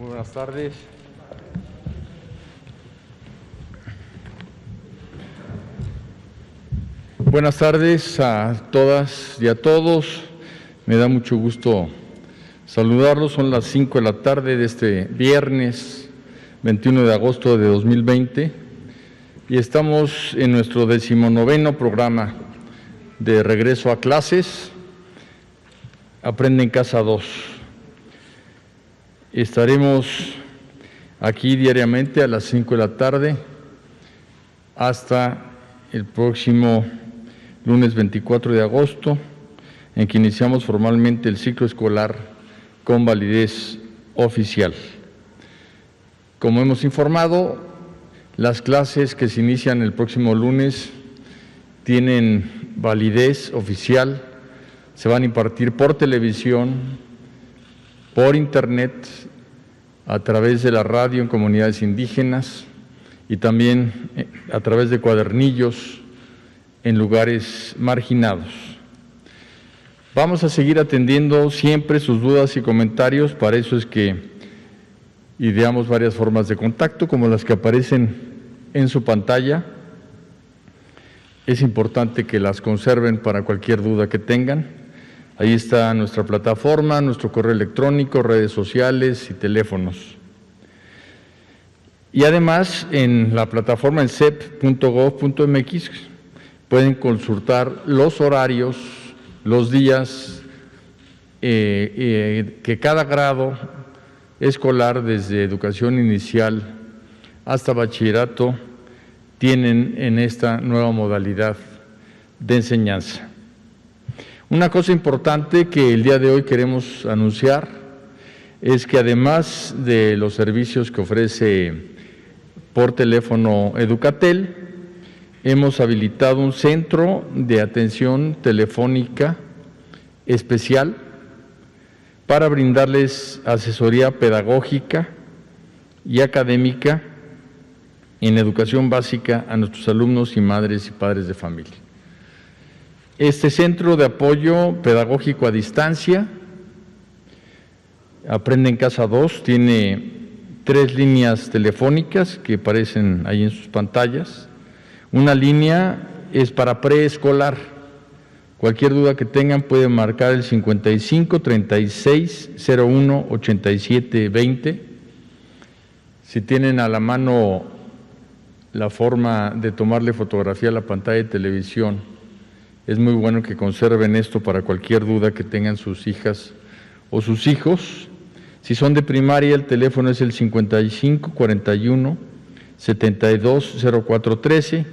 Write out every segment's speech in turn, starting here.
Muy buenas tardes. Buenas tardes a todas y a todos. Me da mucho gusto saludarlos. Son las 5 de la tarde de este viernes 21 de agosto de 2020 y estamos en nuestro 19º programa de regreso a clases. Aprende en Casa 2. Estaremos aquí diariamente a las 5 de la tarde hasta el próximo lunes 24 de agosto, en que iniciamos formalmente el ciclo escolar con validez oficial. Como hemos informado, las clases que se inician el próximo lunes tienen validez oficial, se van a impartir por televisión, por internet, a través de la radio en comunidades indígenas y también a través de cuadernillos en lugares marginados. Vamos a seguir atendiendo siempre sus dudas y comentarios, para eso es que ideamos varias formas de contacto, como las que aparecen en su pantalla. Es importante que las conserven para cualquier duda que tengan. Ahí está nuestra plataforma, nuestro correo electrónico, redes sociales y teléfonos. Y además, en la plataforma en cep.gov.mx pueden consultar los horarios, los días que cada grado escolar, desde educación inicial hasta bachillerato, tienen en esta nueva modalidad de enseñanza. Una cosa importante que el día de hoy queremos anunciar es que además de los servicios que ofrece por teléfono Educatel, hemos habilitado un centro de atención telefónica especial para brindarles asesoría pedagógica y académica en educación básica a nuestros alumnos y madres y padres de familia. Este centro de apoyo pedagógico a distancia, Aprende en Casa 2, tiene 3 líneas telefónicas que aparecen ahí en sus pantallas. Una línea es para preescolar. Cualquier duda que tengan pueden marcar el 55 36 01 87 20. Si tienen a la mano la forma de tomarle fotografía a la pantalla de televisión, es muy bueno que conserven esto para cualquier duda que tengan sus hijas o sus hijos. Si son de primaria, el teléfono es el 55 41 72 04 13,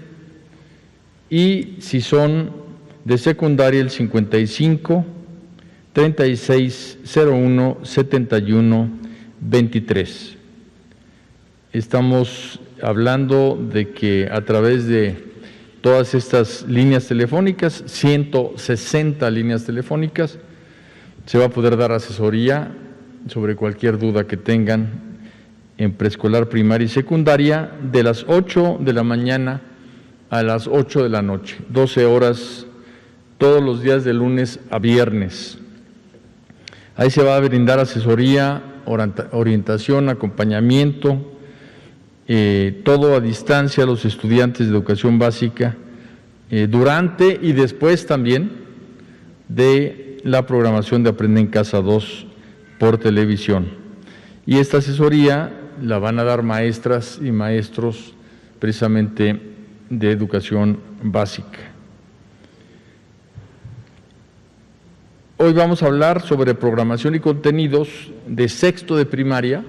y si son de secundaria, el 55 36 01 71 23. Estamos hablando de que a través de todas estas líneas telefónicas, 160 líneas telefónicas, se va a poder dar asesoría sobre cualquier duda que tengan en preescolar, primaria y secundaria, de las 8 de la mañana a las 8 de la noche, 12 horas, todos los días de lunes a viernes. Ahí se va a brindar asesoría, orientación, acompañamiento, todo a distancia a los estudiantes de educación básica, durante y después también de la programación de Aprende en Casa 2 por televisión. Y esta asesoría la van a dar maestras y maestros precisamente de educación básica. Hoy vamos a hablar sobre programación y contenidos de sexto de primaria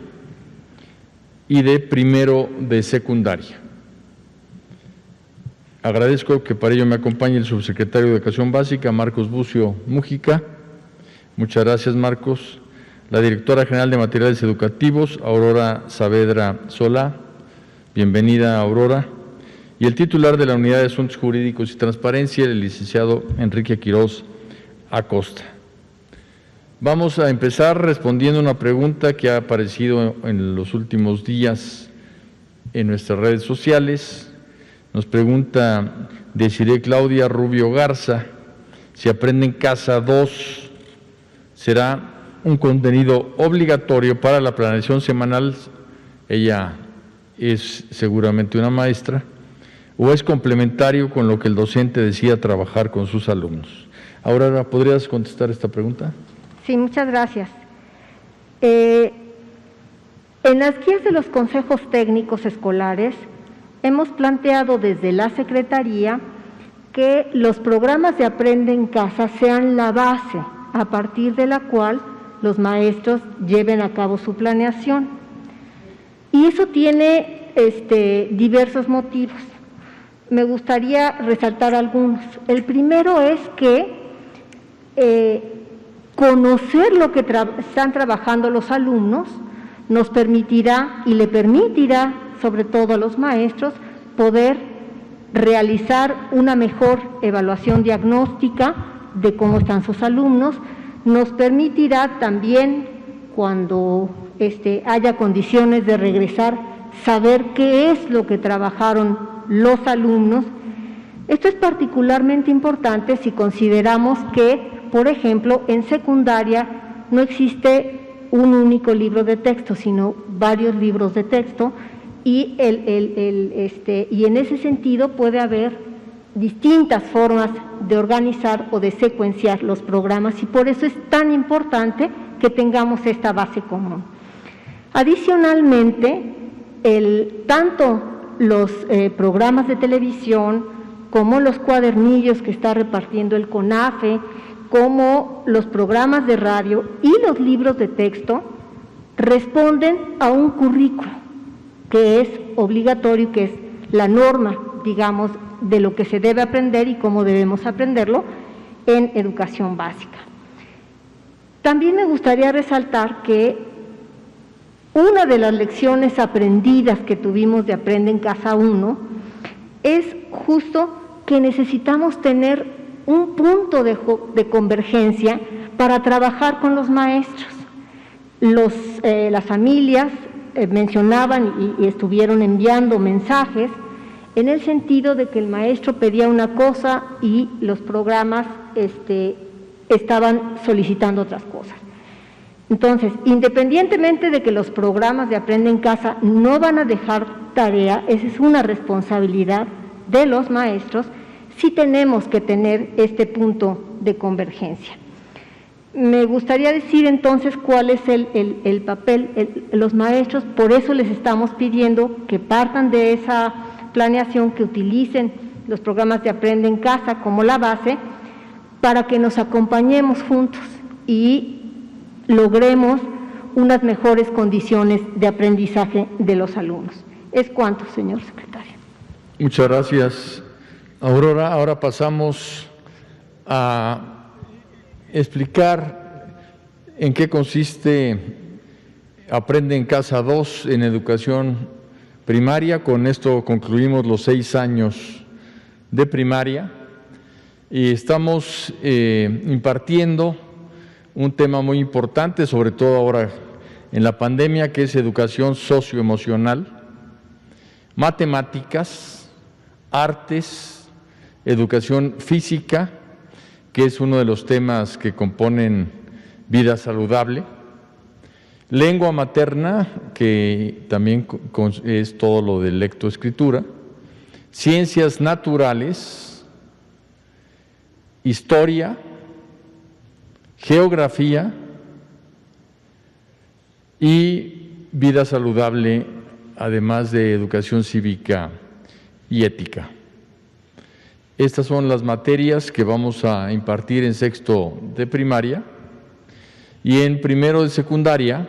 y de primero de secundaria. Agradezco que para ello me acompañe el subsecretario de Educación Básica, Marcos Bucio Mújica. Muchas gracias, Marcos. La directora general de Materiales Educativos, Aurora Saavedra Solá. Bienvenida, Aurora. Y el titular de la Unidad de Asuntos Jurídicos y Transparencia, el licenciado Enrique Quirós Acosta. Vamos a empezar respondiendo una pregunta que ha aparecido en los últimos días en nuestras redes sociales. Nos pregunta Desiree Claudia Rubio Garza si Aprende en Casa 2 será un contenido obligatorio para la planeación semanal, ella es seguramente una maestra, o es complementario con lo que el docente decida trabajar con sus alumnos. Aurora, ¿podrías contestar esta pregunta? Sí, muchas gracias. En las guías de los consejos técnicos escolares hemos planteado desde la Secretaría que los programas de Aprende en Casa sean la base a partir de la cual los maestros lleven a cabo su planeación. Y eso tiene diversos motivos. Me gustaría resaltar algunos. El primero es que conocer lo que están trabajando los alumnos nos permitirá y le permitirá, sobre todo a los maestros, poder realizar una mejor evaluación diagnóstica de cómo están sus alumnos, nos permitirá también, cuando haya condiciones de regresar, saber qué es lo que trabajaron los alumnos. Esto es particularmente importante si consideramos que, por ejemplo, en secundaria no existe un único libro de texto, sino varios libros de texto, y en ese sentido puede haber distintas formas de organizar o de secuenciar los programas, y por eso es tan importante que tengamos esta base común. Adicionalmente, tanto los programas de televisión como los cuadernillos que está repartiendo el CONAFE, como los programas de radio y los libros de texto responden a un currículo que es obligatorio, que es la norma, digamos, de lo que se debe aprender y cómo debemos aprenderlo en educación básica. También me gustaría resaltar que una de las lecciones aprendidas que tuvimos de Aprende en Casa 1 es justo que necesitamos tener un punto de convergencia para trabajar con los maestros. Las familias mencionaban y estuvieron enviando mensajes en el sentido de que el maestro pedía una cosa y los programas estaban solicitando otras cosas. Entonces, independientemente de que los programas de Aprende en Casa no van a dejar tarea, esa es una responsabilidad de los maestros, sí tenemos que tener este punto de convergencia. Me gustaría decir entonces cuál es el papel, los maestros, por eso les estamos pidiendo que partan de esa planeación, que utilicen los programas de Aprende en Casa como la base, para que nos acompañemos juntos y logremos unas mejores condiciones de aprendizaje de los alumnos. Es cuanto, señor secretario. Muchas gracias, Aurora. Ahora pasamos a explicar en qué consiste Aprende en Casa 2 en educación primaria. Con esto concluimos los 6 años de primaria y estamos impartiendo un tema muy importante, sobre todo ahora en la pandemia, que es educación socioemocional, matemáticas, artes, educación física, que es uno de los temas que componen vida saludable, lengua materna, que también es todo lo de lectoescritura, ciencias naturales, historia, geografía y vida saludable, además de educación cívica y ética. Estas son las materias que vamos a impartir en sexto de primaria, y en primero de secundaria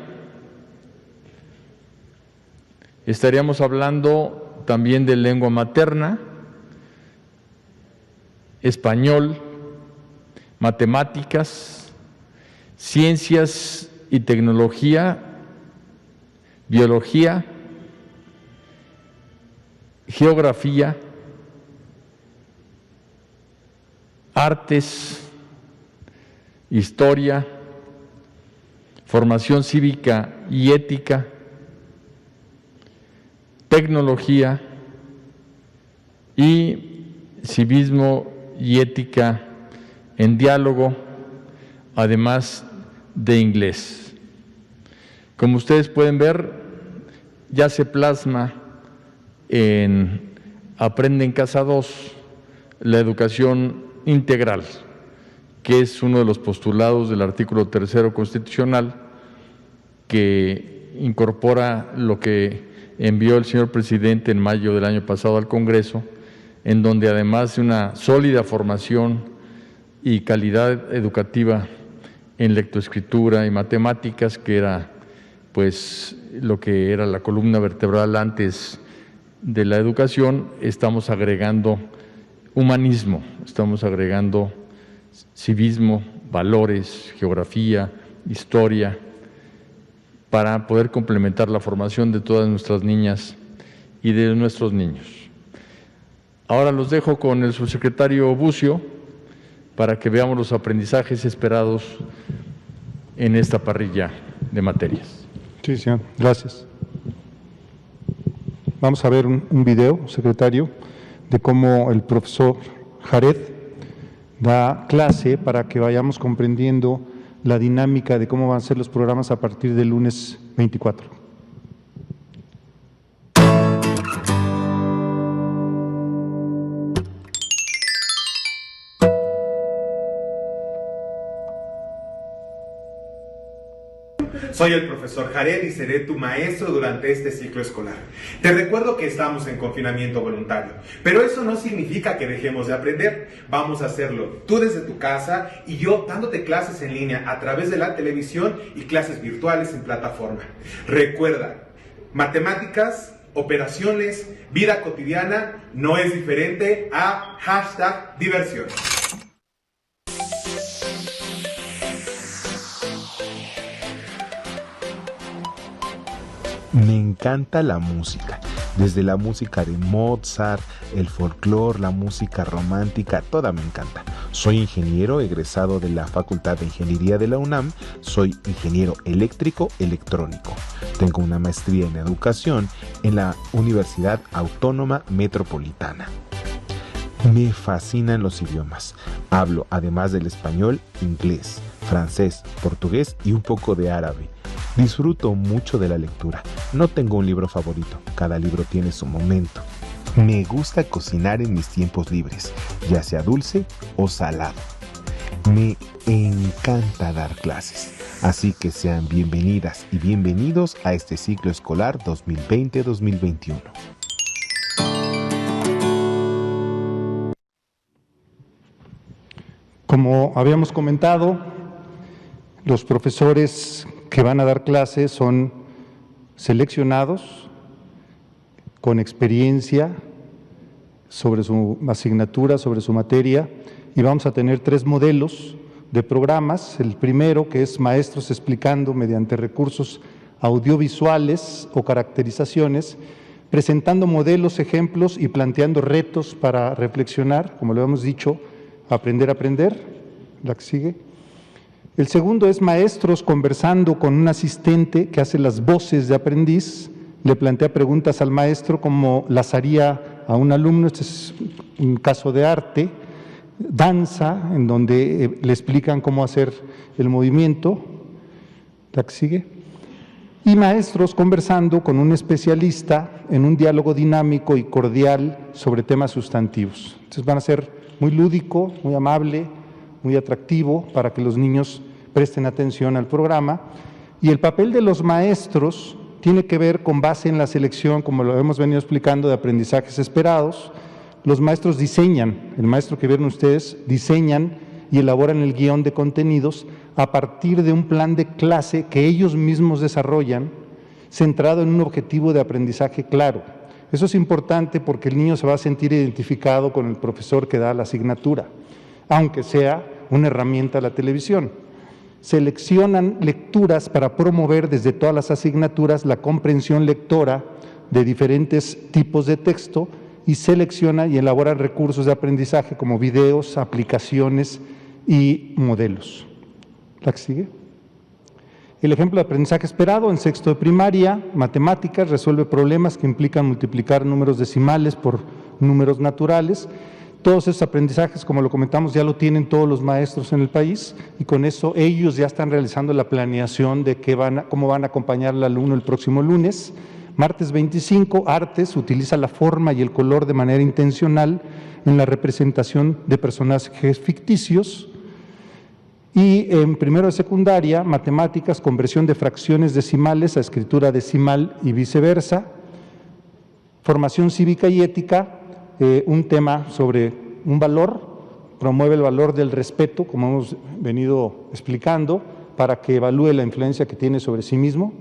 estaríamos hablando también de lengua materna, español, matemáticas, ciencias y tecnología, biología, geografía, artes, historia, formación cívica y ética, tecnología y civismo y ética en diálogo, además de inglés. Como ustedes pueden ver, ya se plasma en Aprende en Casa 2 la educación integral, que es uno de los postulados del artículo 3 constitucional, que incorpora lo que envió el señor presidente en mayo del año pasado al Congreso, en donde además de una sólida formación y calidad educativa en lectoescritura y matemáticas, que era pues lo que era la columna vertebral antes de la educación, estamos agregando humanismo, estamos agregando civismo, valores, geografía, historia, para poder complementar la formación de todas nuestras niñas y de nuestros niños. Ahora los dejo con el subsecretario Bucio para que veamos los aprendizajes esperados en esta parrilla de materias. Sí, señor. Gracias. Vamos a ver un video, secretario, de cómo el profesor Jared da clase para que vayamos comprendiendo la dinámica de cómo van a ser los programas a partir del lunes 24. Soy el profesor Jared y seré tu maestro durante este ciclo escolar. Te recuerdo que estamos en confinamiento voluntario, pero eso no significa que dejemos de aprender. Vamos a hacerlo tú desde tu casa y yo dándote clases en línea a través de la televisión y clases virtuales en plataforma. Recuerda, matemáticas, operaciones, vida cotidiana no es diferente a #diversión. Me encanta la música, desde la música de Mozart, el folclore, la música romántica, toda me encanta. Soy ingeniero egresado de la Facultad de Ingeniería de la UNAM, soy ingeniero eléctrico electrónico. Tengo una maestría en educación en la Universidad Autónoma Metropolitana. Me fascinan los idiomas. Hablo, además del español, inglés, francés, portugués y un poco de árabe. Disfruto mucho de la lectura. No tengo un libro favorito, cada libro tiene su momento. Me gusta cocinar en mis tiempos libres, ya sea dulce o salado. Me encanta dar clases, así que sean bienvenidas y bienvenidos a este ciclo escolar 2020-2021. Como habíamos comentado, los profesores que van a dar clases son seleccionados con experiencia sobre su asignatura, sobre su materia, y vamos a tener 3 modelos de programas. El primero, que es maestros explicando mediante recursos audiovisuales o caracterizaciones, presentando modelos, ejemplos y planteando retos para reflexionar, como lo hemos dicho, aprender a aprender, la que sigue. El segundo es maestros conversando con un asistente que hace las voces de aprendiz, le plantea preguntas al maestro como las haría a un alumno. Este es un caso de arte, danza, en donde le explican cómo hacer el movimiento, la que sigue. Y maestros conversando con un especialista en un diálogo dinámico y cordial sobre temas sustantivos. Entonces van a ser muy lúdico, muy amable, muy atractivo para que los niños presten atención al programa. Y el papel de los maestros tiene que ver con base en la selección, como lo hemos venido explicando, de aprendizajes esperados. Los maestros diseñan, el maestro que vieron ustedes, diseñan y elaboran el guión de contenidos a partir de un plan de clase que ellos mismos desarrollan, centrado en un objetivo de aprendizaje claro. Eso es importante porque el niño se va a sentir identificado con el profesor que da la asignatura, aunque sea una herramienta la televisión. Seleccionan lecturas para promover desde todas las asignaturas la comprensión lectora de diferentes tipos de texto y seleccionan y elaboran recursos de aprendizaje como videos, aplicaciones y modelos. ¿La que sigue? El ejemplo de aprendizaje esperado en sexto de primaria, matemáticas, resuelve problemas que implican multiplicar números decimales por números naturales. Todos esos aprendizajes, como lo comentamos, ya lo tienen todos los maestros en el país y con eso ellos ya están realizando la planeación de cómo van a acompañar al alumno el próximo lunes. Martes 25, Artes utiliza la forma y el color de manera intencional en la representación de personajes ficticios. Y en primero de secundaria, Matemáticas, conversión de fracciones decimales a escritura decimal y viceversa. Formación cívica y ética, un tema sobre un valor, promueve el valor del respeto, como hemos venido explicando, para que evalúe la influencia que tiene sobre sí mismo.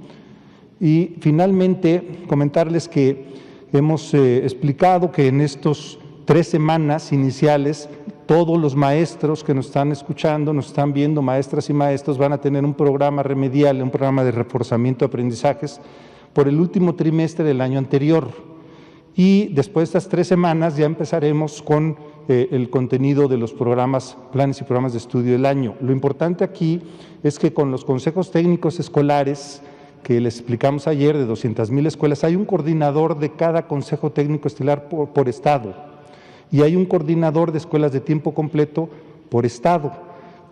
Y finalmente, comentarles que hemos explicado que en estos 3 semanas iniciales, todos los maestros que nos están escuchando, nos están viendo, maestras y maestros, van a tener un programa remedial, un programa de reforzamiento de aprendizajes por el último trimestre del año anterior. Y después de estas 3 semanas ya empezaremos con el contenido de los programas, planes y programas de estudio del año. Lo importante aquí es que con los consejos técnicos escolares que les explicamos ayer de 200,000 escuelas, hay un coordinador de cada consejo técnico estelar por estado y hay un coordinador de escuelas de tiempo completo por estado.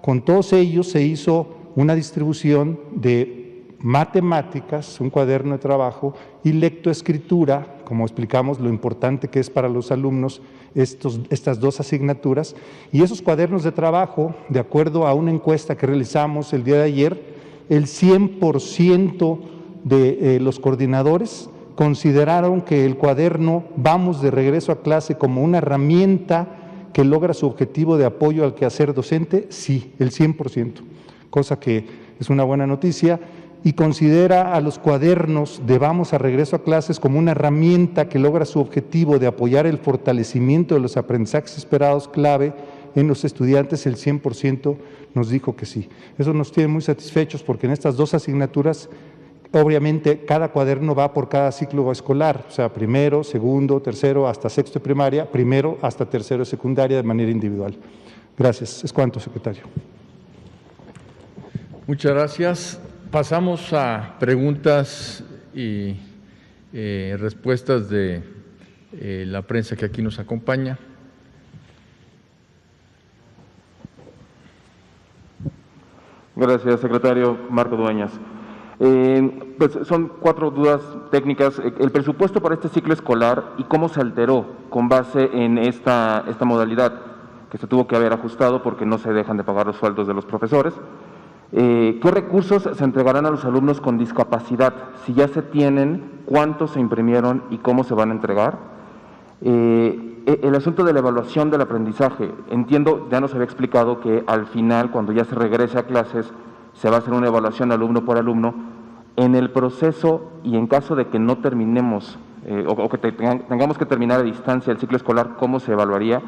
Con todos ellos se hizo una distribución de matemáticas, un cuaderno de trabajo, y lectoescritura, como explicamos lo importante que es para los alumnos estas 2 asignaturas, y esos cuadernos de trabajo, de acuerdo a una encuesta que realizamos el día de ayer, el 100% de los coordinadores consideraron que el cuaderno Vamos de regreso a clase como una herramienta que logra su objetivo de apoyo al quehacer docente, sí, el 100%, cosa que es una buena noticia. Y considera a los cuadernos de Vamos a regreso a clases como una herramienta que logra su objetivo de apoyar el fortalecimiento de los aprendizajes esperados clave en los estudiantes, el 100% nos dijo que sí. Eso nos tiene muy satisfechos porque en estas 2 asignaturas, obviamente, cada cuaderno va por cada ciclo escolar, o sea, primero, segundo, tercero, hasta sexto de primaria, primero hasta tercero de secundaria de manera individual. Gracias. Es cuanto, secretario. Muchas gracias. Pasamos a preguntas y respuestas de la prensa que aquí nos acompaña. Gracias, secretario. Marco Dueñas. Pues son 4 dudas técnicas. El presupuesto para este ciclo escolar y cómo se alteró con base en esta modalidad, que se tuvo que haber ajustado porque no se dejan de pagar los sueldos de los profesores. ¿Qué recursos se entregarán a los alumnos con discapacidad? Si ya se tienen, ¿cuántos se imprimieron y cómo se van a entregar? El asunto de la evaluación del aprendizaje. Entiendo, ya nos había explicado que al final, cuando ya se regrese a clases, se va a hacer una evaluación alumno por alumno. En el proceso y en caso de que no terminemos o que tengamos que terminar a distancia el ciclo escolar, ¿cómo se evaluaría?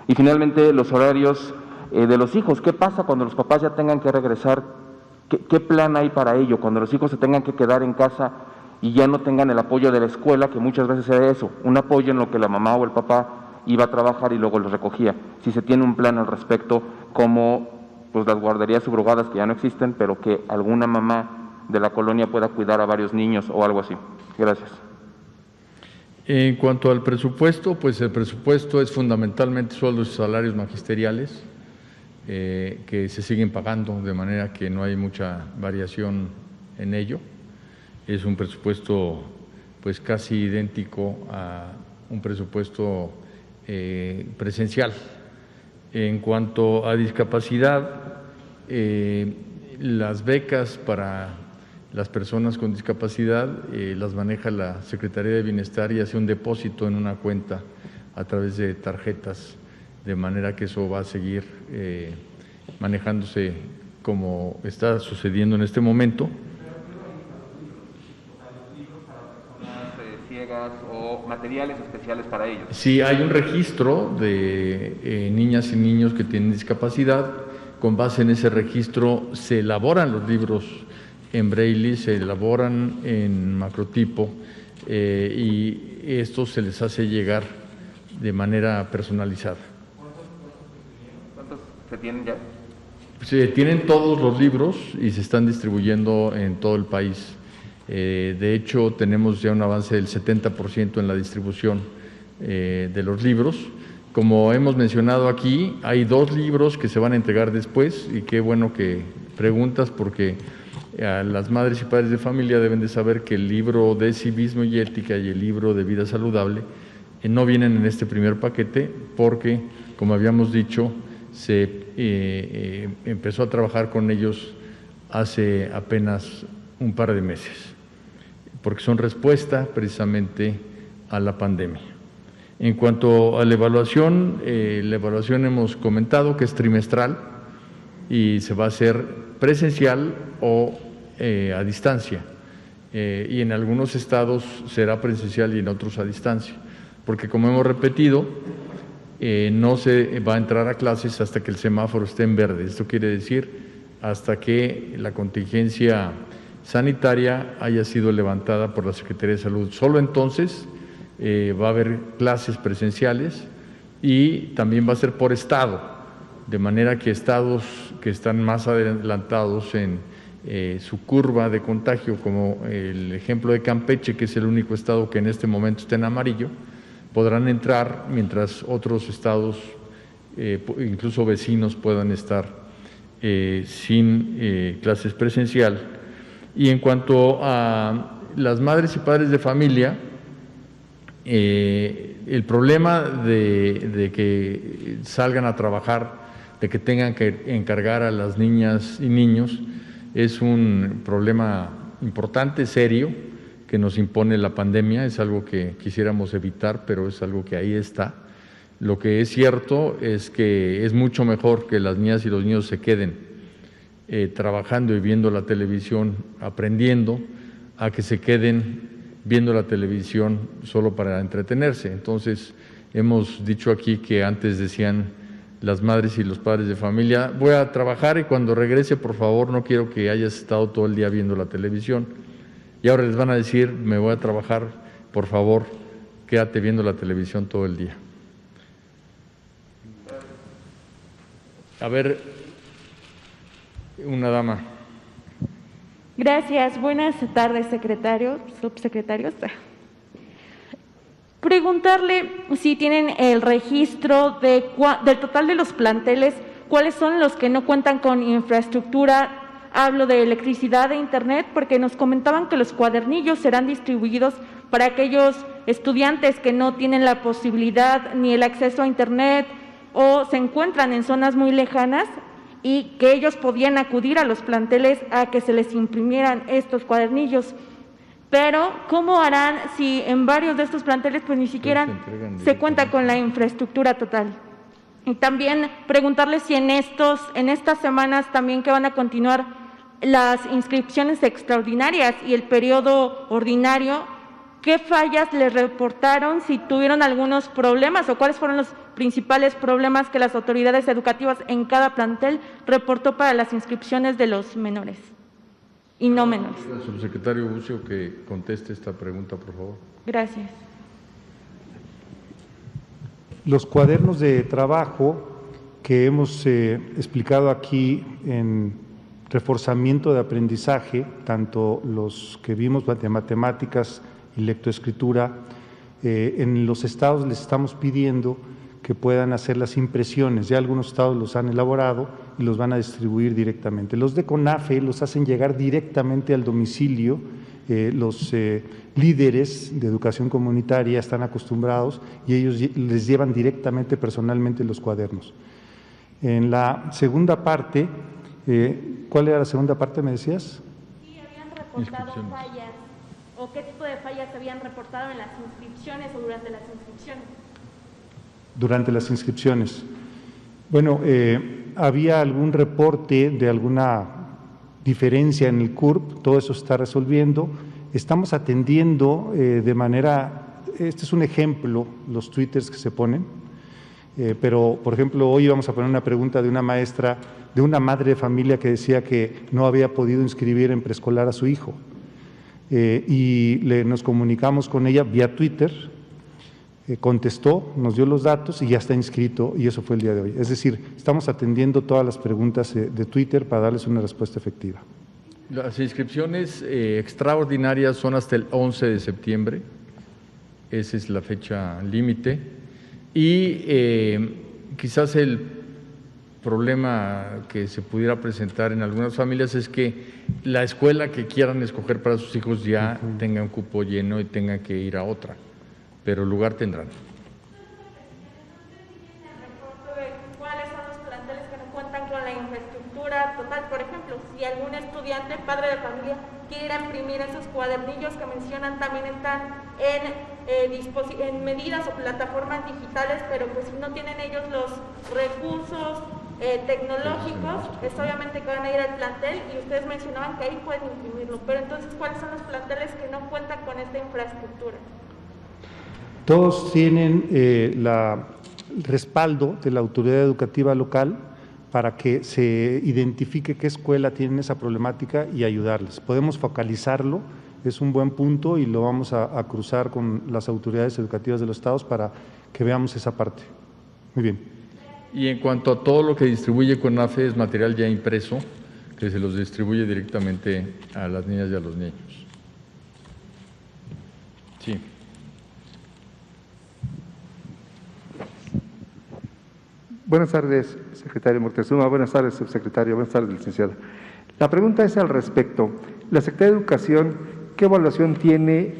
Y finalmente, los horarios de los hijos. ¿Qué pasa cuando los papás ya tengan que regresar? ¿Qué plan hay para ello? Cuando los hijos se tengan que quedar en casa y ya no tengan el apoyo de la escuela, que muchas veces era eso, un apoyo en lo que la mamá o el papá iba a trabajar y luego los recogía. Si se tiene un plan al respecto, como pues las guarderías subrogadas que ya no existen, pero que alguna mamá de la colonia pueda cuidar a varios niños o algo así. Gracias. En cuanto al presupuesto, pues el presupuesto es fundamentalmente sueldos y salarios magisteriales, que se siguen pagando, de manera que no hay mucha variación en ello. Es un presupuesto pues casi idéntico a un presupuesto presencial. En cuanto a discapacidad, las becas para las personas con discapacidad las maneja la Secretaría de Bienestar y hace un depósito en una cuenta a través de tarjetas, de manera que eso va a seguir manejándose como está sucediendo en este momento. Ciegas o materiales especiales para ellos. Sí, hay un registro de niñas y niños que tienen discapacidad. Con base en ese registro se elaboran los libros en braille, se elaboran en macrotipo y esto se les hace llegar de manera personalizada. ¿Cuántos se tienen ya? Se tienen todos los libros y se están distribuyendo en todo el país. De hecho, tenemos ya un avance del 70% en la distribución de los libros Como hemos mencionado aquí, hay 2 libros que se van a entregar después, y qué bueno que preguntas, porque las madres y padres de familia deben de saber que el libro de civismo y ética y el libro de vida saludable no vienen en este primer paquete porque, como habíamos dicho, se empezó a trabajar con ellos hace apenas un par de meses, porque son respuesta precisamente a la pandemia. En cuanto a la evaluación hemos comentado que es trimestral y se va a hacer presencial o a distancia, y en algunos estados será presencial y en otros a distancia, porque como hemos repetido, no se va a entrar a clases hasta que el semáforo esté en verde. Esto quiere decir hasta que la contingencia sanitaria haya sido levantada por la Secretaría de Salud. Solo entonces va a haber clases presenciales, y también va a ser por estado, de manera que estados que están más adelantados en su curva de contagio, como el ejemplo de Campeche, que es el único estado que en este momento está en amarillo, podrán entrar, mientras otros estados, incluso vecinos, puedan estar sin clases presencial. Y en cuanto a las madres y padres de familia, el problema de que salgan a trabajar, de que tengan que encargar a las niñas y niños, es un problema importante, serio, que nos impone la pandemia. Es algo que quisiéramos evitar, pero es algo que ahí está. Lo que es cierto es que es mucho mejor que las niñas y los niños se queden trabajando y viendo la televisión, aprendiendo, a que se queden viendo la televisión solo para entretenerse. Entonces, hemos dicho aquí que antes decían las madres y los padres de familia: voy a trabajar y cuando regrese, por favor, no quiero que hayas estado todo el día viendo la televisión. Y ahora les van a decir: me voy a trabajar, por favor, quédate viendo la televisión todo el día. A ver, una dama. Gracias. Buenas tardes, secretarios, subsecretarios. Preguntarle si tienen el registro del total de los planteles, cuáles son los que no cuentan con infraestructura. Hablo de electricidad e internet, porque nos comentaban que los cuadernillos serán distribuidos para aquellos estudiantes que no tienen la posibilidad ni el acceso a internet o se encuentran en zonas muy lejanas, y que ellos podían acudir a los planteles a que se les imprimieran estos cuadernillos. Pero, ¿cómo harán si en varios de estos planteles pues ni siquiera se cuenta con la infraestructura total? Y también preguntarles si en estas semanas también que van a continuar las inscripciones extraordinarias y el periodo ordinario, ¿qué fallas les reportaron? Si tuvieron algunos problemas o cuáles fueron los principales problemas que las autoridades educativas en cada plantel reportó para las inscripciones de los menores y no menores. Subsecretario Bucio, que conteste esta pregunta, por favor. Gracias. Los cuadernos de trabajo que hemos explicado aquí en reforzamiento de aprendizaje, tanto los que vimos de matemáticas y lectoescritura, en los estados les estamos pidiendo que puedan hacer las impresiones. Ya algunos estados los han elaborado y los van a distribuir directamente. Los de CONAFE los hacen llegar directamente al domicilio. Los líderes de educación comunitaria están acostumbrados y ellos les llevan directamente, personalmente, los cuadernos. En la segunda parte, ¿cuál era la segunda parte, me decías? Sí, habían reportado fallas, o qué tipo de fallas habían reportado en las inscripciones o durante las inscripciones. Durante las inscripciones. Bueno, había algún reporte de alguna diferencia en el CURP, todo eso se está resolviendo. Estamos atendiendo de manera, este es un ejemplo, los twitters que se ponen, pero por ejemplo hoy vamos a poner una pregunta de una maestra, de una madre de familia que decía que no había podido inscribir en preescolar a su hijo, y nos comunicamos con ella vía Twitter. Contestó, nos dio los datos y ya está inscrito, y eso fue el día de hoy. Es decir, estamos atendiendo todas las preguntas de Twitter para darles una respuesta efectiva. Las inscripciones extraordinarias son hasta el 11 de septiembre, esa es la fecha límite, Y quizás el problema que se pudiera presentar en algunas familias es que la escuela que quieran escoger para sus hijos ya tenga un cupo lleno y tengan que ir a otra, pero lugar tendrán. ¿Cuáles son los planteles que no cuentan con la infraestructura total? Por ejemplo, si algún estudiante, padre de familia, quiere imprimir esos cuadernillos que mencionan, también están en medidas o plataformas digitales, pero pues si no tienen ellos los recursos tecnológicos, es obviamente que van a ir al plantel, y ustedes mencionaban que ahí pueden imprimirlo, pero entonces, ¿cuáles son los planteles que no cuentan con esta infraestructura? Todos tienen el respaldo de la autoridad educativa local para que se identifique qué escuela tiene esa problemática y ayudarles. Podemos focalizarlo, es un buen punto, y lo vamos a cruzar con las autoridades educativas de los estados para que veamos esa parte. Muy bien. Y en cuanto a todo lo que distribuye CONAFE, es material ya impreso, que se los distribuye directamente a las niñas y a los niños. Sí. Buenas tardes, secretario Moctezuma. Buenas tardes, subsecretario. Buenas tardes, licenciada. La pregunta es al respecto. La Secretaría de Educación, ¿qué evaluación tiene?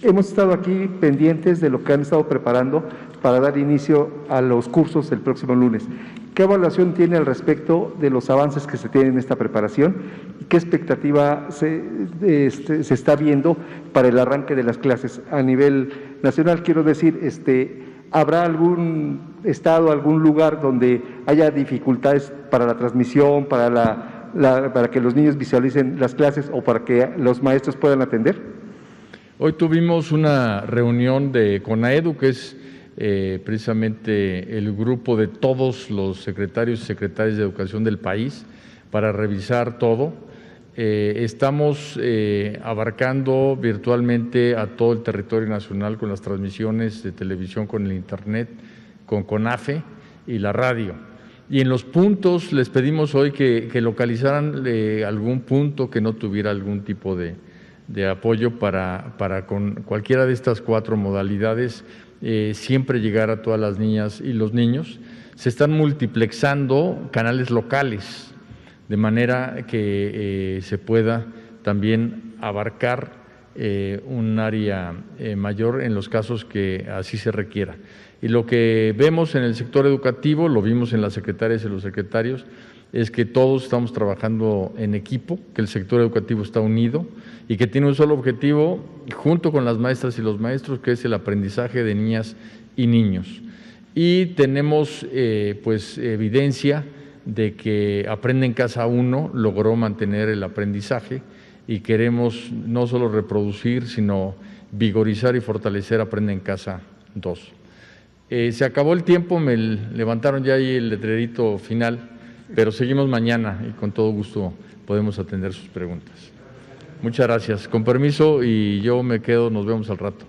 Hemos estado aquí pendientes de lo que han estado preparando para dar inicio a los cursos el próximo lunes. ¿Qué evaluación tiene al respecto de los avances que se tienen en esta preparación? ¿Y qué expectativa se está viendo para el arranque de las clases a nivel nacional? Quiero decir, ¿habrá algún estado, algún lugar donde haya dificultades para la transmisión, para que los niños visualicen las clases o para que los maestros puedan atender? Hoy tuvimos una reunión de CONAEDU, que es precisamente el grupo de todos los secretarios y secretarias de educación del país, para revisar todo. Estamos abarcando virtualmente a todo el territorio nacional con las transmisiones de televisión, con el internet, con CONAFE y la radio. Y en los puntos les pedimos hoy que localizaran algún punto que no tuviera algún tipo de apoyo para con cualquiera de estas 4 modalidades siempre llegar a todas las niñas y los niños. Se están multiplexando canales locales, de manera que se pueda también abarcar un área mayor en los casos que así se requiera. Y lo que vemos en el sector educativo, lo vimos en las secretarias y los secretarios, es que todos estamos trabajando en equipo, que el sector educativo está unido y que tiene un solo objetivo, junto con las maestras y los maestros, que es el aprendizaje de niñas y niños. Y tenemos pues evidencia de que Aprende en Casa 1 logró mantener el aprendizaje, y queremos no solo reproducir, sino vigorizar y fortalecer Aprende en Casa 2. Se acabó el tiempo, me levantaron ya ahí el letrerito final, pero seguimos mañana y con todo gusto podemos atender sus preguntas. Muchas gracias. Con permiso, y yo me quedo, nos vemos al rato.